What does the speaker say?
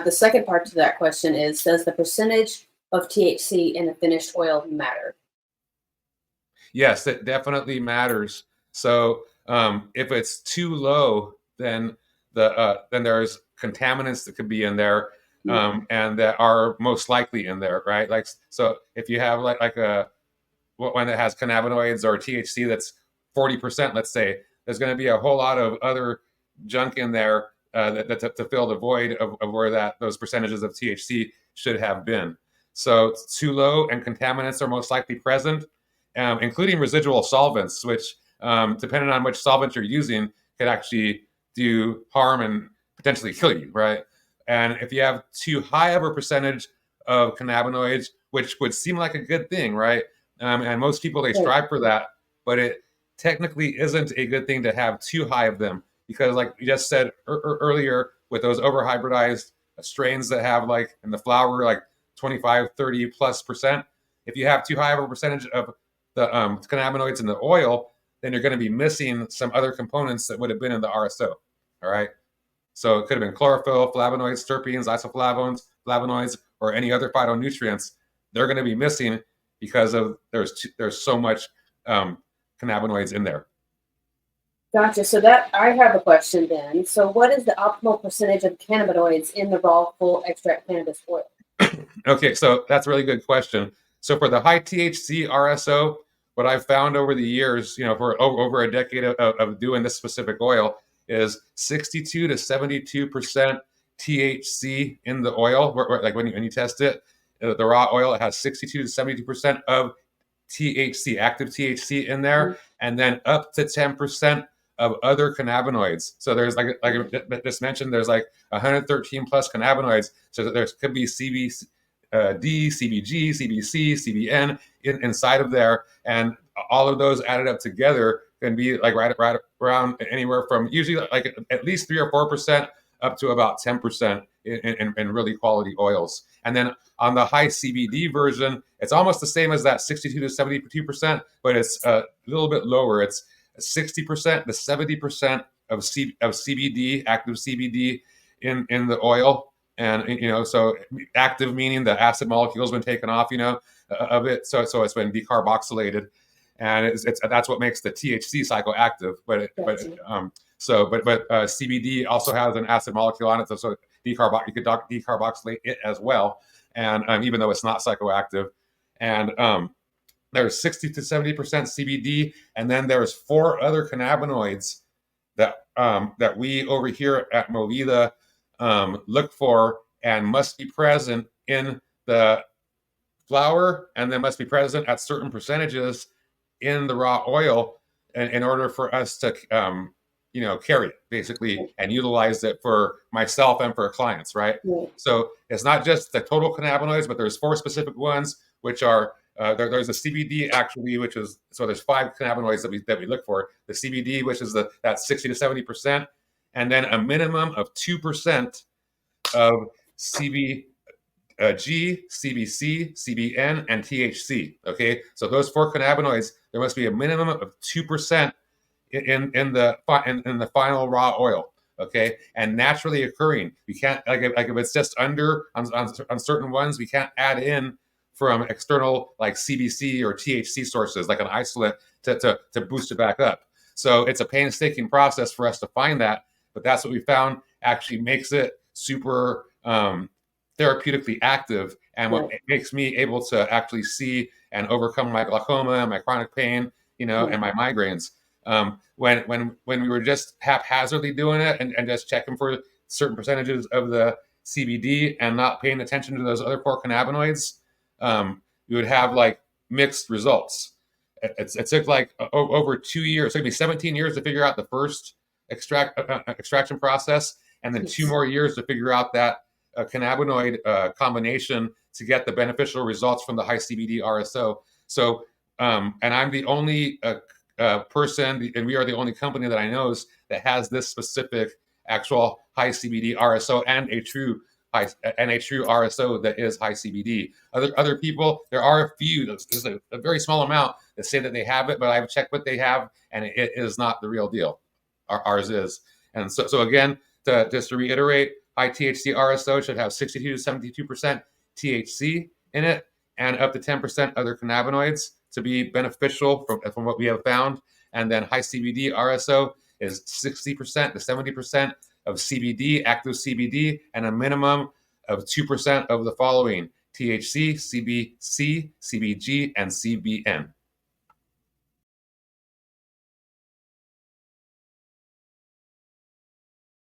The second part to that question is, does the percentage of THC in the finished oil matter? Yes, it definitely matters. So if it's too low, then then there's contaminants that could be in there, and that are most likely in there, right? Like, so if you have like a one that has cannabinoids or THC that's 40%, let's say, there's going to be a whole lot of other junk in there to fill the void of where those percentages of THC should have been. So it's too low, and contaminants are most likely present, including residual solvents, which, depending on which solvent you're using, could actually do harm and potentially kill you, right? And if you have too high of a percentage of cannabinoids, which would seem like a good thing, right? And most people, they strive for that, but it technically isn't a good thing to have too high of them, because, like you just said earlier, with those over hybridized strains that have, like, in the flower, like 25, 30 plus percent, if you have too high of a percentage of the cannabinoids in the oil, then you're going to be missing some other components that would have been in the RSO. All right. So it could have been chlorophyll, flavonoids, terpenes, flavonoids, or any other phytonutrients. They're going to be missing because of there's so much cannabinoids in there. Gotcha. So that I have a question then. So what is the optimal percentage of cannabinoids in the raw full extract cannabis oil? Okay, so that's a really good question. So for the high THC RSO, what I've found over the years, for over a decade of doing this specific oil, is 62 to 72% THC in the oil. Like when you test it, the raw oil, it has 62 to 72% of THC, active THC in there, and then up to 10% of other cannabinoids. So there's, like I just mentioned, there's like 113 plus cannabinoids. So there could be CBD, CBG, CBC, CBN inside of there, and all of those added up together can be like right around anywhere from usually like at least 3 or 4% up to about 10% in really quality oils. And then on the high CBD version, it's almost the same as that 62 to 72%, but it's a little bit lower. It's 60% to 70% of CBD, active CBD in the oil. And, so active meaning the acid molecule's been taken off, of it. So it's been decarboxylated. And that's what makes the THC cycle active. But CBD also has an acid molecule on it, so you could decarboxylate it as well. And even though it's not psychoactive, and there's 60 to 70% CBD, and then there's 4 other cannabinoids that we over here at Movida look for and must be present in the flower, and then must be present at certain percentages in the raw oil in order for us to carry it basically and utilize it for myself and for clients, right? So it's not just the total cannabinoids, but there's 4 specific ones, which are there's a CBD actually, which is, so there's 5 cannabinoids that we look for. The CBD, which is that 60 to 70%, and then a minimum of 2% of CBG, CBC, CBN, and THC. Okay, so those 4 cannabinoids, there must be a minimum of 2% in the final raw oil. Okay, and naturally occurring. We can't, like if it's just under on certain ones, we can't add in from external like CBC or THC sources like an isolate to boost it back up. So it's a painstaking process for us to find that, but that's what we found actually makes it super therapeutically active, and what it makes me able to actually see and overcome my glaucoma and my chronic pain, and my migraines. When we were just haphazardly doing it and just checking for certain percentages of the CBD and not paying attention to those other 4 cannabinoids, you would have like mixed results. It took like over 2 years. It took me 17 years to figure out the first extraction process, and then 2 more years to figure out that cannabinoid combination to get the beneficial results from the high CBD RSO. So, and I'm the only person, and we are the only company that I know that has this specific actual high CBD RSO and a true RSO that is high CBD. Other people, there are a few, there's a very small amount that say that they have it, but I've checked what they have, and it is not the real deal. Ours is. And so again, just to reiterate, high THC RSO should have 62 to 72% THC in it, and up to 10% other cannabinoids to be beneficial from what we have found. And then high CBD RSO is 60% to 70% of CBD, active CBD, and a minimum of 2% of the following: THC, CBC, CBG, and CBN.